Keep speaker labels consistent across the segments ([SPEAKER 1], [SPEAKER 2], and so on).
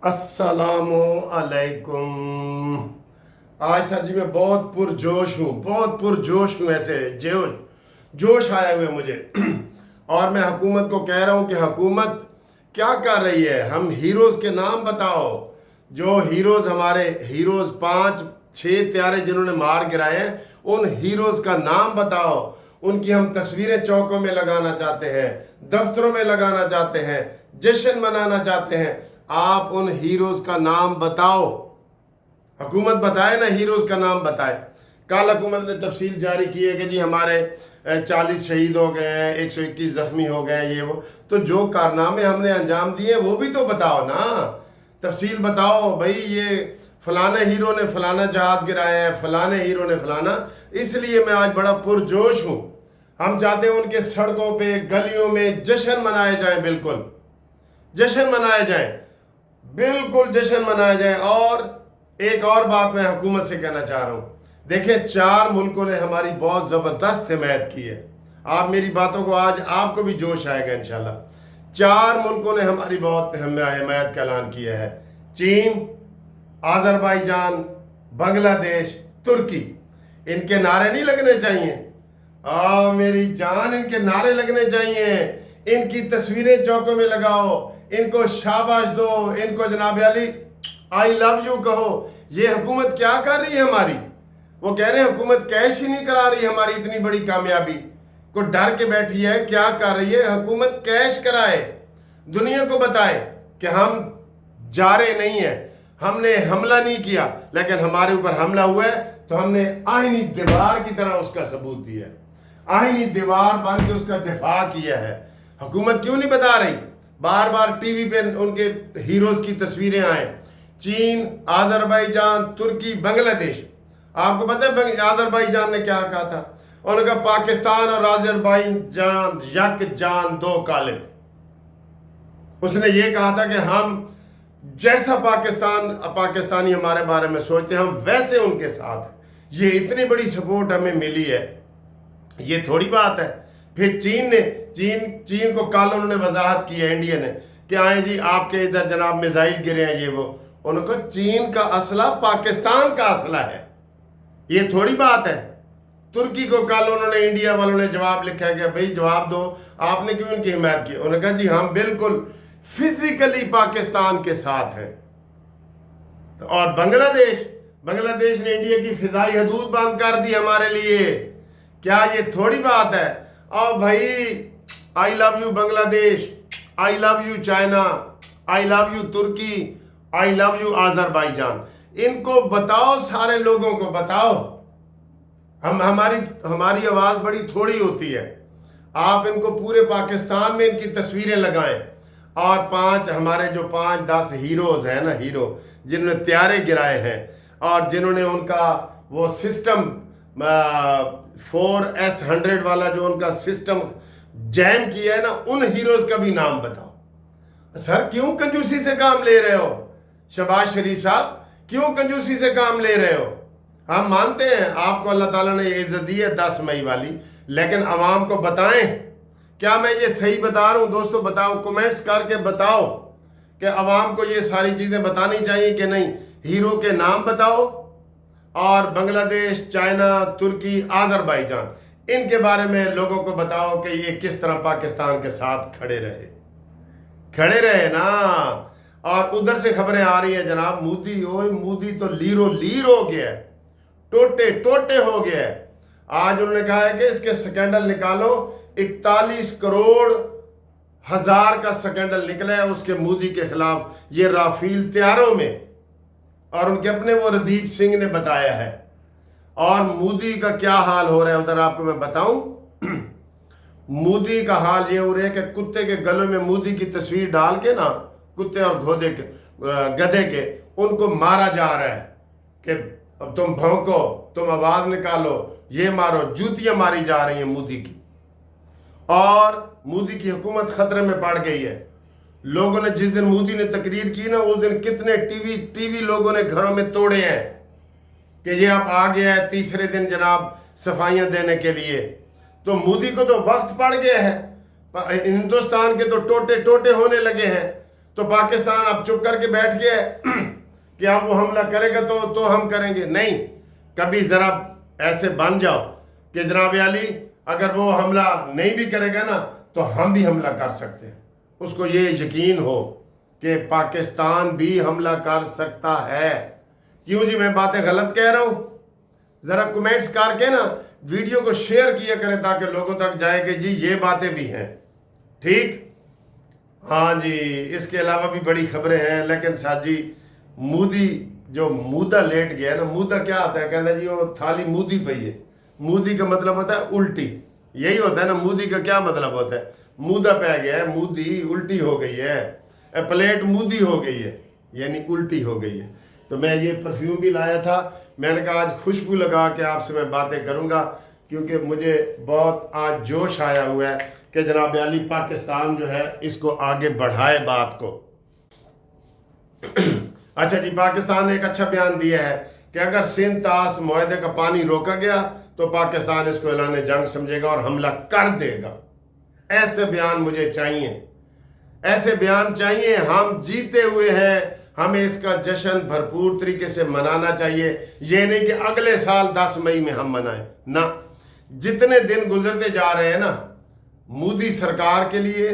[SPEAKER 1] अस्सलामु अलैकुम। आज सर जी मैं बहुत पुरजोश हूँ ऐसे जोश आया हुआ है मुझे और मैं हुकूमत को कह रहा हूँ कि हुकूमत क्या कर रही है। हम हीरोज़ के नाम बताओ, जो हीरोज़ हमारे हीरोज़ 5-6 त्यारे जिन्होंने मार गिराए हैं, उन हीरोज़ का नाम बताओ। उनकी हम तस्वीरें चौकों में लगाना चाहते हैं, दफ्तरों में लगाना चाहते हैं, जश्न मनाना चाहते हैं। आप उन हीरोज़ का नाम बताओ। हुकूमत बताए ना, हीरोज़ का नाम बताए। कल हुकूमत ने तफसील जारी की है कि जी हमारे 40 शहीद हो गए हैं, 121 ज़ख्मी हो गए हैं, ये वो। तो जो कारनामे हमने अंजाम दिए वो भी तो बताओ ना, तफसील बताओ। भाई ये फलाने हीरो ने फलाना जहाज़ गिराया है, फलाने हीरो ने फलाना। इसलिए मैं आज बड़ा पुरजोश हूँ। हम चाहते हैं उनके सड़कों पे गलियों में जश्न मनाए जाए, बिल्कुल जश्न मनाए जाए, बिल्कुल जश्न मनाया जाए। और एक और बात मैं हुकूमत से कहना चाह रहा हूँ। देखें, 4 मुल्कों ने हमारी बहुत ज़बरदस्त हिमायत की है। आप मेरी बातों को, आज आपको भी जोश आएगा इंशाल्लाह। 4 मुल्कों ने हमारी बहुत हिमायत का ऐलान किया है। चीन, आज़रबाईजान, बांग्लादेश, तुर्की। इनके नारे नहीं लगने चाहिए, मेरी जान, इनके नारे लगने चाहिए। इनकी तस्वीरें चौकों में लगाओ, इनको शाबाश दो, इनको जनाब अली आई लव यू कहो। ये हुकूमत क्या कर रही है हमारी? वो कह रहे हैं हुकूमत कैश ही नहीं करा रही हमारी इतनी बड़ी कामयाबी को, डर के बैठी है। क्या कर रही है हुकूमत? कैश कराए, दुनिया को बताए कि हम जा रहे नहीं है, हमने हमला नहीं किया, लेकिन हमारे ऊपर हमला हुआ है तो हमने आईनी दीवार की तरह उसका सबूत दिया है, आईनी दीवार बन के उसका दिफा किया है। हुकूमत क्यों नहीं बता रही? बार बार टीवी पे उनके हीरोज़ की तस्वीरें आए। चीन, आज़रबाईजान, तुर्की, बांग्लादेश। आपको पता है आज़रबाईजान ने क्या कहा था? उन्होंने कहा पाकिस्तान और आज़रबाईजान यक जान दो कालिब। उसने ये कहा था कि हम जैसा पाकिस्तानी हमारे बारे में सोचते हैं, हम वैसे उनके साथ हैं। ये इतनी बड़ी सपोर्ट हमें मिली है, ये थोड़ी बात है। फिर चीन को कल उन्होंने वजाहत की है, इंडिया ने, कि आए जी आपके इधर जनाब मिसाइल गिरे हैं, ये वो। उन्होंने कहा चीन का असला पाकिस्तान का असला है, ये थोड़ी बात है। तुर्की को कल उन्होंने, इंडिया वालों ने जवाब लिखा है कि भाई जवाब दो, आपने क्यों इनकी हिमायत की? उन्होंने कहा जी हम बिल्कुल फिजिकली पाकिस्तान के साथ हैं। और बांग्लादेश ने इंडिया की फिजाई हदूद बंद कर दी हमारे लिए। क्या ये थोड़ी बात है? और भाई I love you Bangladesh, I love you China, I love you Turkey, I love you Azerbaijan. इनको बताओ, सारे लोगों को बताओ। हमारी आवाज़ बड़ी थोड़ी होती है। आप इनको पूरे पाकिस्तान में इनकी तस्वीरें लगाएं। और हमारे जो 5-10 हीरोज़ हैं ना, हीरो जिन्होंने त्यारे गिराए हैं और जिन्होंने उनका वो सिस्टम 4S100 वाला जो उनका सिस्टम जैम किया है ना, उन हीरोज़ का भी नाम बताओ। सर क्यों कंजूसी से काम ले रहे हो? शहबाज शरीफ साहब क्यों कंजूसी से काम ले रहे हो? हम मानते हैं आपको अल्लाह ताला ने इज्जत दी है 10 मई वाली, लेकिन आवाम को बताएं। क्या मैं ये सही बता रहा हूँ? दोस्तों बताओ, कमेंट्स करके बताओ कि आवाम को ये सारी चीज़ें बतानी चाहिए कि नहीं। हीरो के नाम बताओ और बांग्लादेश, चाइना, तुर्की, आज़रबाईजान, इनके बारे में लोगों को बताओ कि ये किस तरह पाकिस्तान के साथ खड़े रहे ना। और उधर से खबरें आ रही है जनाब, मोदी तो लीरो लीर हो गया है, टोटे हो गया है। आज उन्होंने कहा है कि इसके स्कैंडल निकालो। 41 करोड़ हजार का स्कैंडल निकला है उसके, मोदी के खिलाफ, ये राफेल त्यारों में। और उनके अपने वो रणदीप सिंह ने बताया है। और मोदी का क्या हाल हो रहा है उधर, आपको मैं बताऊं। मोदी का हाल ये हो रहा है कि कुत्ते के गलों में मोदी की तस्वीर डाल के ना, कुत्ते और गधे के, उनको मारा जा रहा है कि अब तुम भौंको, तुम आवाज निकालो, ये मारो। जूतियां मारी जा रही हैं मोदी की। और मोदी की हुकूमत खतरे में पड़ गई है। लोगों ने जिस दिन मोदी ने तकरीर की ना, उस दिन कितने टीवी लोगों ने घरों में तोड़े हैं कि ये अब आ गया है तीसरे दिन जनाब सफाइयां देने के लिए। तो मोदी को तो वक्त पड़ गया है, हिंदुस्तान के तो टोटे होने लगे हैं। تو پاکستان اب چپ کر کے بیٹھ گیا ہے کہ اب وہ حملہ کرے گا تو ہم کریں گے؟ نہیں، کبھی ذرا ایسے بن جاؤ کہ جناب علی اگر وہ حملہ نہیں بھی کرے گا نا تو ہم بھی حملہ کر سکتے ہیں، اس کو یہ یقین ہو کہ پاکستان بھی حملہ کر سکتا ہے۔ کیوں جی میں باتیں غلط کہہ رہا ہوں؟ ذرا کمنٹس کر کے نا ویڈیو کو شیئر کیا کریں تاکہ لوگوں تک جائے کہ جی یہ باتیں بھی ہیں، ٹھیک؟ ہاں جی، اس کے علاوہ بھی بڑی خبریں ہیں، لیکن سر جی مودی جو مودہ لیٹ گیا ہے نا، مودہ کیا آتا ہے؟ کہنا جی وہ تھالی مودی پئی ہے، مودی کا مطلب ہوتا ہے الٹی، یہی ہوتا ہے نا، مودی کا کیا مطلب ہوتا ہے؟ مودہ پہ گیا ہے، مودی الٹی ہو گئی ہے، پلیٹ مودی ہو گئی ہے، یعنی الٹی ہو گئی ہے۔ تو میں یہ پرفیوم بھی لایا تھا، میں نے کہا آج خوشبو لگا کے آپ سے میں باتیں کروں گا، کیونکہ مجھے بہت آج جوش آیا ہوا ہے کہ جناب علی پاکستان جو ہے اس کو آگے بڑھائے بات کو۔ اچھا جی، پاکستان نے ایک اچھا بیان دیا ہے کہ اگر سندھ طاس معاہدے کا پانی روکا گیا تو پاکستان اس کو اعلان جنگ سمجھے گا اور حملہ کر دے گا۔ ایسے بیان مجھے چاہیے، ایسے بیان چاہیے۔ ہم جیتے ہوئے ہیں، ہمیں اس کا جشن بھرپور طریقے سے منانا چاہیے، یہ نہیں کہ اگلے سال 10 مئی میں ہم منائیں، نہ۔ جتنے دن گزرتے جا رہے ہیں نا، مودی سرکار کے لیے،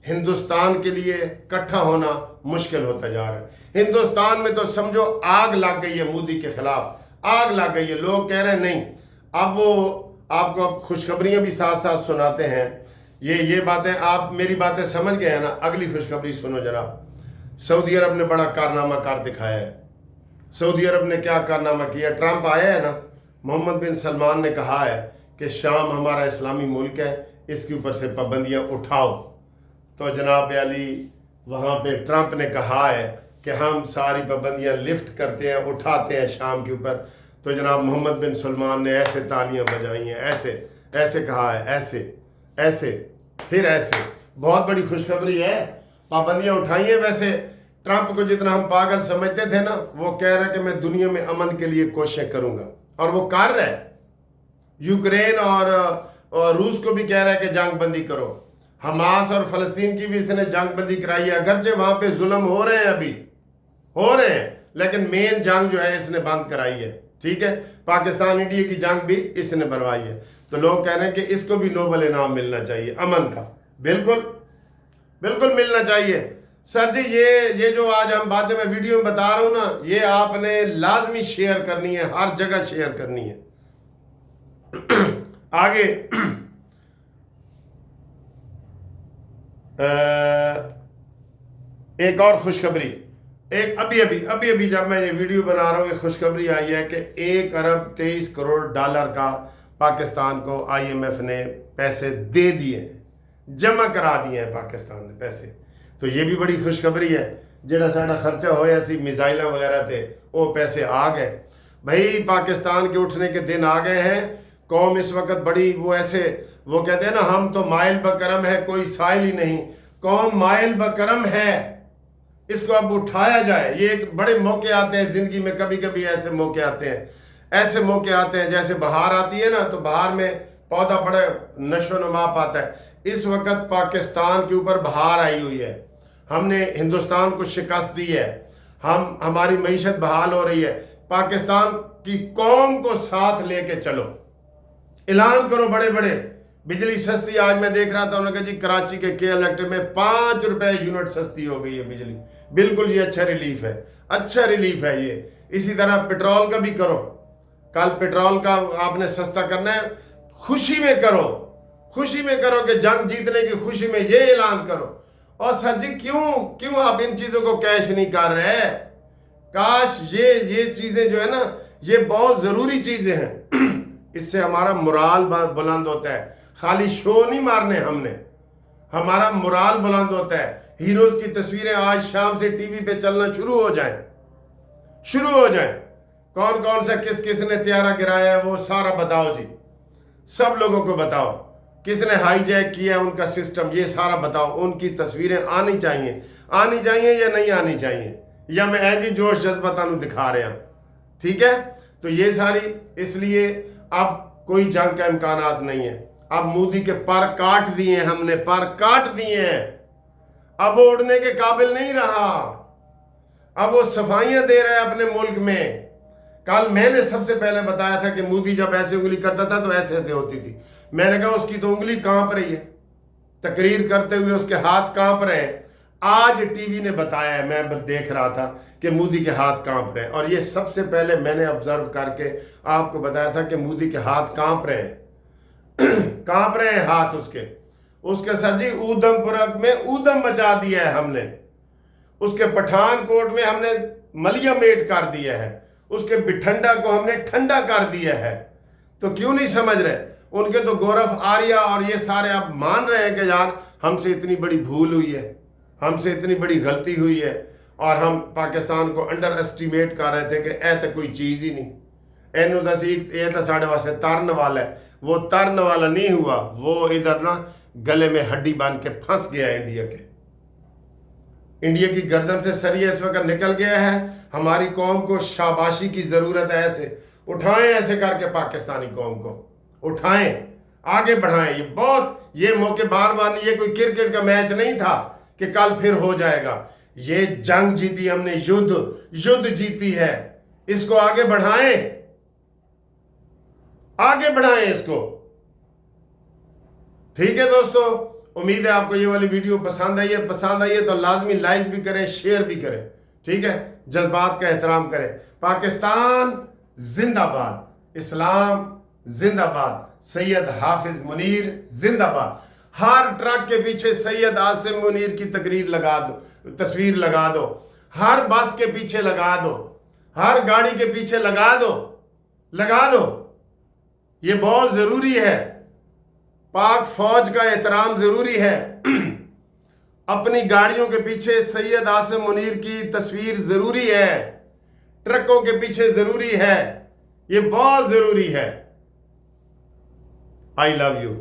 [SPEAKER 1] ہندوستان کے لیے اکٹھا ہونا مشکل ہوتا جا رہا ہے۔ ہندوستان میں تو سمجھو آگ لگ گئی ہے، مودی کے خلاف آگ لگ گئی ہے۔ لوگ کہہ رہے ہیں نہیں، اب وہ آپ کو اب خوشخبریاں بھی ساتھ ساتھ سناتے ہیں۔ یہ باتیں آپ میری باتیں سمجھ گئے ہیں نا؟ اگلی خوشخبری سنو ذرا۔ سعودی عرب نے بڑا کارنامہ کر دکھایا ہے۔ سعودی عرب نے کیا کارنامہ کیا؟ ٹرمپ آیا ہے نا، محمد بن سلمان نے کہا ہے کہ شام ہمارا اسلامی ملک ہے، اس کے اوپر سے پابندیاں اٹھاؤ۔ تو جناب علی وہاں پہ ٹرمپ نے کہا ہے کہ ہم ساری پابندیاں لفٹ کرتے ہیں، اٹھاتے ہیں شام کے اوپر۔ تو جناب محمد بن سلمان نے ایسے تالیاں بجائی ہیں، ایسے کہا ہے، ایسے پھر ایسے۔ بہت بڑی خوشخبری ہے، پابندیاں اٹھائی ہیں۔ ویسے ٹرمپ کو جتنا ہم پاگل سمجھتے تھے نا، وہ کہہ رہا ہے کہ میں دنیا میں امن کے لیے کوششیں کروں گا، اور وہ کر رہا ہے۔ یوکرین اور روس کو بھی کہہ رہا ہے کہ جنگ بندی کرو۔ حماس اور فلسطین کی بھی اس نے جنگ بندی کرائی ہے، اگرچہ وہاں پہ ظلم ہو رہے ہیں، ابھی ہو رہے ہیں، لیکن مین جنگ جو ہے اس نے بند کرائی ہے، ٹھیک ہے؟ پاکستان انڈیا کی جنگ بھی اس نے بنوائی ہے۔ تو لوگ کہہ رہے ہیں کہ اس کو بھی نوبل انعام ملنا چاہیے امن کا۔ بالکل ملنا چاہیے۔ سر جی یہ جو آج ہم باتیں میں ویڈیو میں بتا رہا ہوں نا، یہ آپ نے لازمی شیئر کرنی ہے، ہر جگہ شیئر کرنی ہے۔ آگے ایک اور خوشخبری، ابھی جب میں یہ ویڈیو بنا رہا ہوں، ایک خوشخبری آئی ہے کہ 1 ارب 23 کروڑ ڈالر کا پاکستان کو IMF نے پیسے دے دیے ہیں، جمع کرا دیے ہیں پاکستان نے پیسے۔ تو یہ بھی بڑی خوشخبری ہے، جڑا ساڑا خرچہ ہویا سی میزائلہ وغیرہ تھے، وہ پیسے آ گئے۔ بھائی پاکستان کے اٹھنے کے دن آ گئے ہیں۔ قوم اس وقت بڑی وہ کہتے ہیں نا، ہم تو مائل بکرم ہے، کوئی سائل ہی نہیں۔ قوم مائل بکرم ہے، اس کو اب اٹھایا جائے۔ یہ ایک بڑے موقع آتے ہیں زندگی میں، کبھی کبھی ایسے موقع آتے ہیں جیسے بہار آتی ہے نا، تو بہار میں پودا بڑے نشو و نما پاتا ہے۔ اس وقت پاکستان کے اوپر بہار آئی ہوئی ہے، ہم نے ہندوستان کو شکست دی ہے، ہماری معیشت بحال ہو رہی ہے۔ پاکستان کی قوم کو ساتھ لے کے چلو، اعلان کرو بڑے بجلی سستی۔ آج میں دیکھ رہا تھا، انہوں نے کہا جی کراچی کے الیکٹرک میں 5 روپے یونٹ سستی ہو گئی ہے بجلی۔ بالکل یہ اچھا ریلیف ہے یہ۔ اسی طرح پیٹرول کا بھی کرو، کل پیٹرول کا آپ نے سستا کرنا ہے، خوشی میں کرو کہ جنگ جیتنے کی خوشی میں یہ اعلان کرو۔ اور سر جی کیوں آپ ان چیزوں کو کیش نہیں کر رہے؟ کاش یہ چیزیں جو ہے نا، یہ بہت ضروری چیزیں ہیں، اس سے ہمارا مرال بلند ہوتا ہے۔ خالی شو نہیں مارنے ہم نے، ہمارا مرال بلند ہوتا ہے۔ ہیروز کی تصویریں آج شام سے ٹی وی پہ چلنا شروع ہو جائیں۔ کون سا کس نے طیارہ گرایا ہے وہ سارا بتاؤ جی، سب لوگوں کو بتاؤ۔ کس نے ہائی جیک کیا ہے ان کا سسٹم، یہ سارا بتاؤ۔ ان کی تصویریں آنی چاہیے یا نہیں آنی چاہیے، یا میں جی جوش جذبہ تانوں دکھا رہے ہیں، ٹھیک ہے؟ تو یہ ساری، اس لیے اب کوئی جنگ کا امکانات نہیں ہے۔ اب مودی کے پر کاٹ دیے ہیں، ہم نے پر کاٹ دیے ہیں۔ अब वो उड़ने के काबिल नहीं रहा, अब वो सफाइयां दे रहा है अपने मुल्क में। कल मैंने सबसे पहले बताया था कि मोदी जब ऐसे उंगली करता था तो ऐसे ऐसे होती थी। मैंने कहा उसकी तो उंगली कांप रही है, तकरीर करते हुए उसके हाथ कांप रहे हैं। आज टीवी ने बताया है, मैं देख रहा था कि मोदी के हाथ कांप रहे हैं, और ये सबसे पहले मैंने ऑब्जर्व करके आपको बताया था कि मोदी के हाथ कांप रहे हैं। कांप रहे हैं हाथ उसके सर जी ऊधमपुर में ऊधम मचा दिया है हमने, उसके पठानकोट में हमने मलिया मेट कर दिया है, उसके बिठंडा को हमने ठंडा कर दिया है। तो क्यों नहीं समझ रहे? उनके तो गौरव आर्या और ये सारे आप मान रहे हैं कि यार हमसे इतनी बड़ी भूल हुई है, हमसे इतनी बड़ी गलती हुई है, और हम पाकिस्तान को अंडर एस्टिमेट कर रहे थे कि ऐ तो कोई चीज़ ही नहीं, एनू दस ये तो साढ़े वास्ते तरन वाला है। वो तरन वाला नहीं हुआ, वो इधर ना गले में हड्डी बांध के फंस गया इंडिया की गर्दन से सरिया इस वक्त निकल गया है। हमारी कौम को शाबाशी की ज़रूरत है, ऐसे उठाएं, ऐसे करके पाकिस्तानी कौम को उठाएं, आगे बढ़ाएं। ये मौके बार बार नहीं, ये कोई क्रिकेट का मैच नहीं था कि कल फिर हो जाएगा। ये जंग जीती हमने, युद्ध जीती है, इसको आगे बढ़ाएं, आगे बढ़ाएं इसको। ठीक है दोस्तों, उम्मीद है आपको ये वाली वीडियो पसंद आई है। पसंद आई है तो लाजमी लाइक भी करें, शेयर भी करें। ठीक है, जज्बात का एहतराम करें। पाकिस्तान जिंदाबाद, इस्लाम जिंदाबाद, सैयद हाफिज मुनीर जिंदाबाद। हर ट्रक के पीछे सैयद आसिम मुनीर की तस्वीर लगा दो, हर बस के पीछे लगा दो, हर गाड़ी के पीछे लगा दो। ये बहुत जरूरी है। पाक फौज का एहतराम जरूरी है। अपनी गाड़ियों के पीछे सैयद आसिम मुनीर की तस्वीर जरूरी है, ट्रकों के पीछे जरूरी है, ये बहुत जरूरी है। आई लव यू।